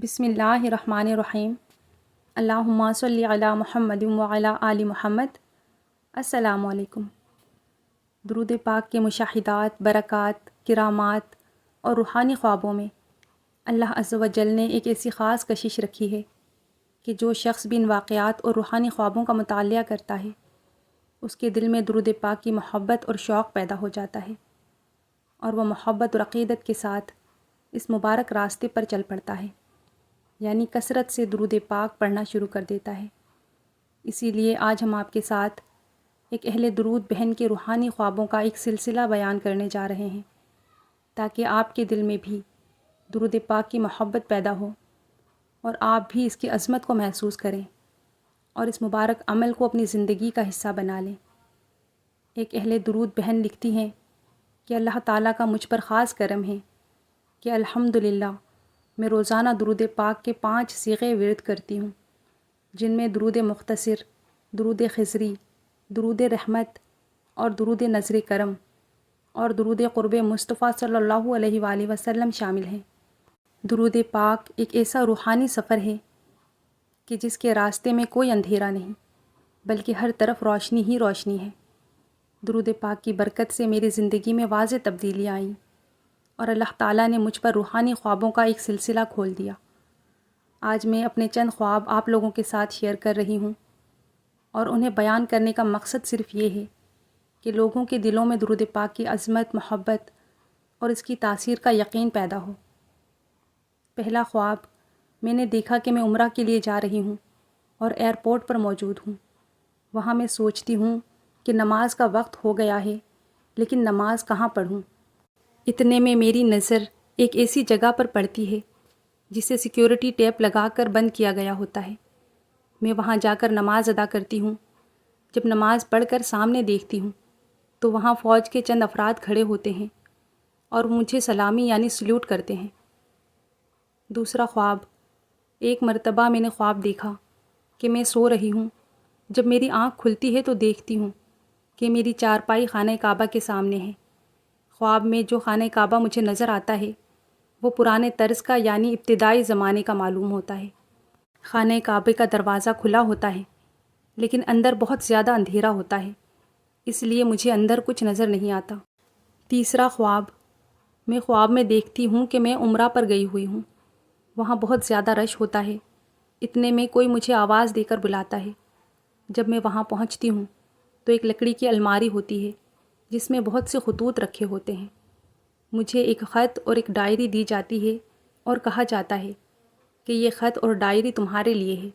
بسم اللہ الرحمن الرحیم۔ اللہم صلی علی محمد وعلی آل محمد۔ السلام علیکم۔ درود پاک کے مشاہدات، برکات، کرامات اور روحانی خوابوں میں اللہ عز و جل نے ایک ایسی خاص کشش رکھی ہے کہ جو شخص بھی ان واقعات اور روحانی خوابوں کا مطالعہ کرتا ہے اس کے دل میں درود پاک کی محبت اور شوق پیدا ہو جاتا ہے، اور وہ محبت اور عقیدت کے ساتھ اس مبارک راستے پر چل پڑتا ہے، یعنی کثرت سے درود پاک پڑھنا شروع کر دیتا ہے۔ اسی لیے آج ہم آپ کے ساتھ ایک اہل درود بہن کے روحانی خوابوں کا ایک سلسلہ بیان کرنے جا رہے ہیں، تاکہ آپ کے دل میں بھی درود پاک کی محبت پیدا ہو اور آپ بھی اس کی عظمت کو محسوس کریں اور اس مبارک عمل کو اپنی زندگی کا حصہ بنا لیں۔ ایک اہل درود بہن لکھتی ہیں کہ اللہ تعالیٰ کا مجھ پر خاص کرم ہے کہ الحمدللہ میں روزانہ درود پاک کے 5 صیغے ورد کرتی ہوں، جن میں درود مختصر، درود خضری، درود رحمت اور درود نظر کرم اور درود قرب مصطفیٰ صلی اللہ علیہ وآلہ وسلم شامل ہیں۔ درود پاک ایک ایسا روحانی سفر ہے کہ جس کے راستے میں کوئی اندھیرا نہیں، بلکہ ہر طرف روشنی ہی روشنی ہے۔ درود پاک کی برکت سے میری زندگی میں واضح تبدیلیاں آئیں اور اللہ تعالیٰ نے مجھ پر روحانی خوابوں کا ایک سلسلہ کھول دیا۔ آج میں اپنے چند خواب آپ لوگوں کے ساتھ شیئر کر رہی ہوں، اور انہیں بیان کرنے کا مقصد صرف یہ ہے کہ لوگوں کے دلوں میں درود پاک کی عظمت، محبت اور اس کی تاثیر کا یقین پیدا ہو۔ پہلا خواب، میں نے دیکھا کہ میں عمرہ کے لیے جا رہی ہوں اور ایئرپورٹ پر موجود ہوں۔ وہاں میں سوچتی ہوں کہ نماز کا وقت ہو گیا ہے، لیکن نماز کہاں پڑھوں؟ اتنے میں میری نظر ایک ایسی جگہ پر پڑتی ہے جسے سیکیورٹی ٹیپ لگا کر بند کیا گیا ہوتا ہے۔ میں وہاں جا کر نماز ادا کرتی ہوں۔ جب نماز پڑھ کر سامنے دیکھتی ہوں تو وہاں فوج کے چند افراد کھڑے ہوتے ہیں اور مجھے سلامی یعنی سلیوٹ کرتے ہیں۔ دوسرا خواب، ایک مرتبہ میں نے خواب دیکھا کہ میں سو رہی ہوں۔ جب میری آنکھ کھلتی ہے تو دیکھتی ہوں کہ میری چارپائی خانہ کعبہ کے سامنے ہے۔ خواب میں جو خانہ کعبہ مجھے نظر آتا ہے وہ پرانے طرز کا یعنی ابتدائی زمانے کا معلوم ہوتا ہے۔ خانہ کعبے کا دروازہ کھلا ہوتا ہے، لیکن اندر بہت زیادہ اندھیرا ہوتا ہے، اس لیے مجھے اندر کچھ نظر نہیں آتا۔ تیسرا خواب، میں خواب میں دیکھتی ہوں کہ میں عمرہ پر گئی ہوئی ہوں۔ وہاں بہت زیادہ رش ہوتا ہے۔ اتنے میں کوئی مجھے آواز دے کر بلاتا ہے۔ جب میں وہاں پہنچتی ہوں تو ایک لکڑی کی الماری ہوتی ہے جس میں بہت سے خطوط رکھے ہوتے ہیں۔ مجھے ایک خط اور ایک ڈائری دی جاتی ہے اور کہا جاتا ہے کہ یہ خط اور ڈائری تمہارے لیے ہے،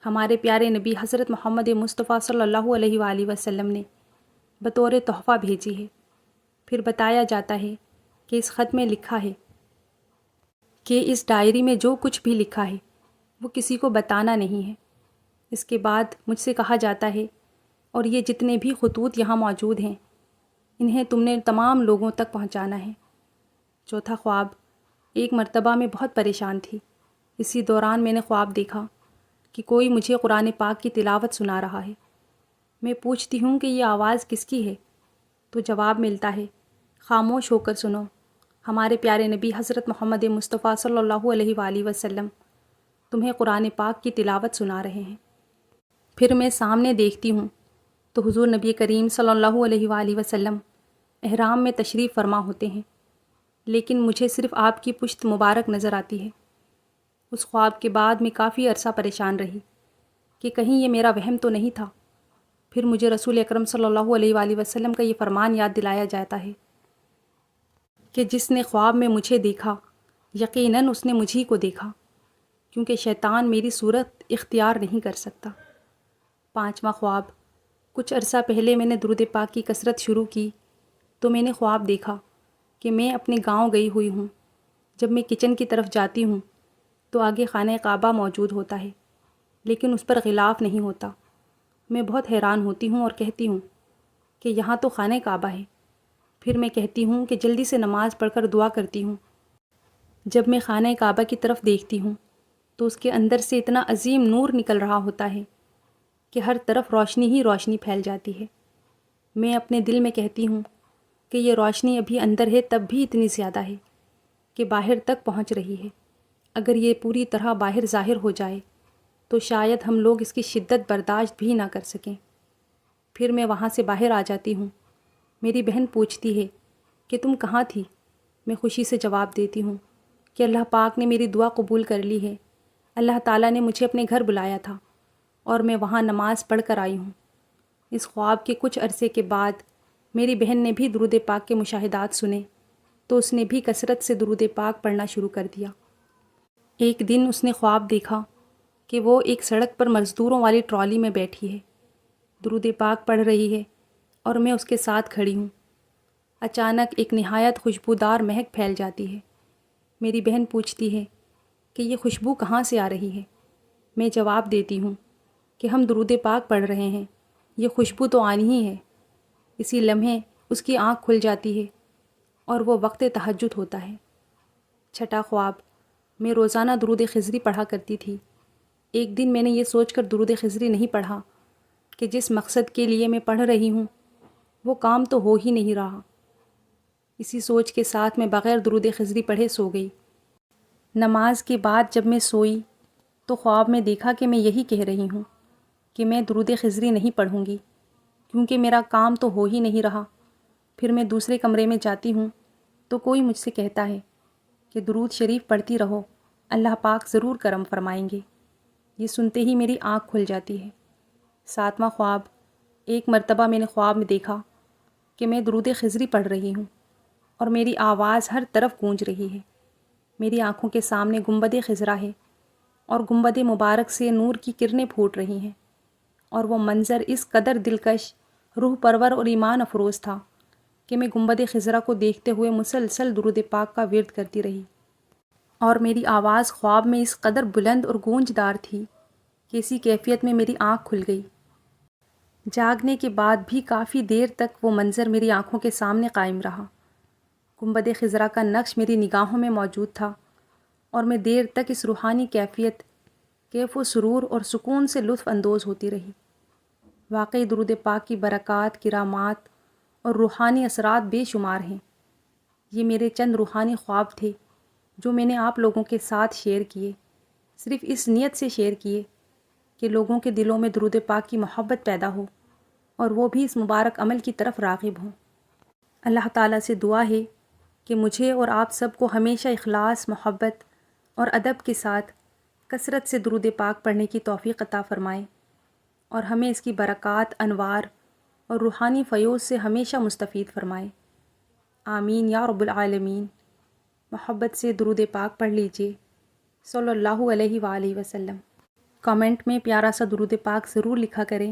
ہمارے پیارے نبی حضرت محمد مصطفیٰ صلی اللہ علیہ وآلہ وسلم نے بطور تحفہ بھیجی ہے۔ پھر بتایا جاتا ہے کہ اس خط میں لکھا ہے کہ اس ڈائری میں جو کچھ بھی لکھا ہے وہ کسی کو بتانا نہیں ہے۔ اس کے بعد مجھ سے کہا جاتا ہے اور یہ جتنے بھی خطوط یہاں موجود ہیں انہیں تم نے تمام لوگوں تک پہنچانا ہے۔ چوتھا خواب، ایک مرتبہ میں بہت پریشان تھی۔ اسی دوران میں نے خواب دیکھا کہ کوئی مجھے قرآن پاک کی تلاوت سنا رہا ہے۔ میں پوچھتی ہوں کہ یہ آواز کس کی ہے؟ تو جواب ملتا ہے، خاموش ہو کر سنو، ہمارے پیارے نبی حضرت محمد مصطفیٰ صلی اللہ علیہ وآلہ وسلم تمہیں قرآن پاک کی تلاوت سنا رہے ہیں۔ پھر میں سامنے دیکھتی ہوں تو حضور نبی کریم صلی اللہ علیہ وآلہ وسلم احرام میں تشریف فرما ہوتے ہیں، لیکن مجھے صرف آپ کی پشت مبارک نظر آتی ہے۔ اس خواب کے بعد میں کافی عرصہ پریشان رہی کہ کہیں یہ میرا وہم تو نہیں تھا۔ پھر مجھے رسول اکرم صلی اللہ علیہ وآلہ وسلم کا یہ فرمان یاد دلایا جاتا ہے کہ جس نے خواب میں مجھے دیکھا یقیناً اس نے مجھی کو دیکھا، کیونکہ شیطان میری صورت اختیار نہیں کر سکتا۔ پانچواں خواب، کچھ عرصہ پہلے میں نے درود پاک کی کثرت شروع کی تو میں نے خواب دیکھا کہ میں اپنے گاؤں گئی ہوئی ہوں۔ جب میں کچن کی طرف جاتی ہوں تو آگے خانہ کعبہ موجود ہوتا ہے، لیکن اس پر غلاف نہیں ہوتا۔ میں بہت حیران ہوتی ہوں اور کہتی ہوں کہ یہاں تو خانہ کعبہ ہے۔ پھر میں کہتی ہوں کہ جلدی سے نماز پڑھ کر دعا کرتی ہوں۔ جب میں خانہ کعبہ کی طرف دیکھتی ہوں تو اس کے اندر سے اتنا عظیم نور نکل رہا ہوتا ہے کہ ہر طرف روشنی ہی روشنی پھیل جاتی ہے۔ میں اپنے دل میں کہتی ہوں کہ یہ روشنی ابھی اندر ہے تب بھی اتنی زیادہ ہے کہ باہر تک پہنچ رہی ہے۔ اگر یہ پوری طرح باہر ظاہر ہو جائے تو شاید ہم لوگ اس کی شدت برداشت بھی نہ کر سکیں۔ پھر میں وہاں سے باہر آ جاتی ہوں۔ میری بہن پوچھتی ہے کہ تم کہاں تھی؟ میں خوشی سے جواب دیتی ہوں کہ اللہ پاک نے میری دعا قبول کر لی ہے، اللہ تعالیٰ نے مجھے اپنے گھر بلایا تھا اور میں وہاں نماز پڑھ کر آئی ہوں۔ اس خواب کے کچھ عرصے کے بعد میری بہن نے بھی درود پاک کے مشاہدات سنے تو اس نے بھی کثرت سے درود پاک پڑھنا شروع کر دیا۔ ایک دن اس نے خواب دیکھا کہ وہ ایک سڑک پر مزدوروں والی ٹرالی میں بیٹھی ہے، درود پاک پڑھ رہی ہے اور میں اس کے ساتھ کھڑی ہوں۔ اچانک ایک نہایت خوشبودار مہک پھیل جاتی ہے۔ میری بہن پوچھتی ہے کہ یہ خوشبو کہاں سے آ رہی ہے؟ میں جواب دیتی ہوں کہ ہم درود پاک پڑھ رہے ہیں، یہ خوشبو تو آنی ہی ہے۔ اسی لمحے اس کی آنکھ کھل جاتی ہے اور وہ وقت تہجد ہوتا ہے۔ چھٹا خواب، میں روزانہ درود خضری پڑھا کرتی تھی۔ ایک دن میں نے یہ سوچ کر درود خضری نہیں پڑھا کہ جس مقصد کے لیے میں پڑھ رہی ہوں وہ کام تو ہو ہی نہیں رہا۔ اسی سوچ کے ساتھ میں بغیر درود خضری پڑھے سو گئی۔ نماز کے بعد جب میں سوئی تو خواب میں دیکھا کہ میں یہی کہہ رہی ہوں کہ میں درود خضری نہیں پڑھوں گی کیونکہ میرا کام تو ہو ہی نہیں رہا۔ پھر میں دوسرے کمرے میں جاتی ہوں تو کوئی مجھ سے کہتا ہے کہ درود شریف پڑھتی رہو، اللہ پاک ضرور کرم فرمائیں گے۔ یہ سنتے ہی میری آنکھ کھل جاتی ہے۔ ساتواں خواب، ایک مرتبہ میں نے خواب میں دیکھا کہ میں درود خضری پڑھ رہی ہوں اور میری آواز ہر طرف گونج رہی ہے۔ میری آنکھوں کے سامنے گنبد خضرا ہے اور گنبد مبارک سے نور کی کرنیں پھوٹ رہی ہیں، اور وہ منظر اس قدر دلکش، روح پرور اور ایمان افروز تھا کہ میں گنبد خضرا کو دیکھتے ہوئے مسلسل درود پاک کا ورد کرتی رہی، اور میری آواز خواب میں اس قدر بلند اور گونجدار تھی کہ اسی کیفیت میں میری آنکھ کھل گئی۔ جاگنے کے بعد بھی کافی دیر تک وہ منظر میری آنکھوں کے سامنے قائم رہا۔ گنبد خضرا کا نقش میری نگاہوں میں موجود تھا اور میں دیر تک اس روحانی کیف و سرور اور سکون سے لطف اندوز ہوتی رہی۔ واقعی درود پاک کی برکات، کرامات اور روحانی اثرات بے شمار ہیں۔ یہ میرے چند روحانی خواب تھے جو میں نے آپ لوگوں کے ساتھ شیئر کیے، صرف اس نیت سے شیئر کیے کہ لوگوں کے دلوں میں درود پاک کی محبت پیدا ہو اور وہ بھی اس مبارک عمل کی طرف راغب ہوں۔ اللہ تعالیٰ سے دعا ہے کہ مجھے اور آپ سب کو ہمیشہ اخلاص، محبت اور ادب کے ساتھ کثرت سے درود پاک پڑھنے کی توفیق عطا فرمائے اور ہمیں اس کی برکات، انوار اور روحانی فیوز سے ہمیشہ مستفید فرمائے۔ آمین یا رب العالمین۔ محبت سے درود پاک پڑھ لیجئے، صلی اللہ علیہ وآلہ وسلم۔ کامنٹ میں پیارا سا درود پاک ضرور لکھا کریں،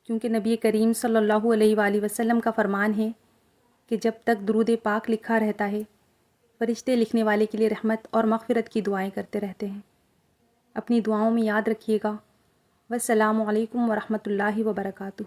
کیونکہ نبی کریم صلی اللہ علیہ وآلہ وسلم کا فرمان ہے کہ جب تک درود پاک لکھا رہتا ہے فرشتے لکھنے والے کے لیے رحمت اور مغفرت کی دعائیں کرتے رہتے ہیں۔ اپنی دعاؤں میں یاد رکھیے گا۔ والسلام علیکم ورحمۃ اللہ وبرکاتہ۔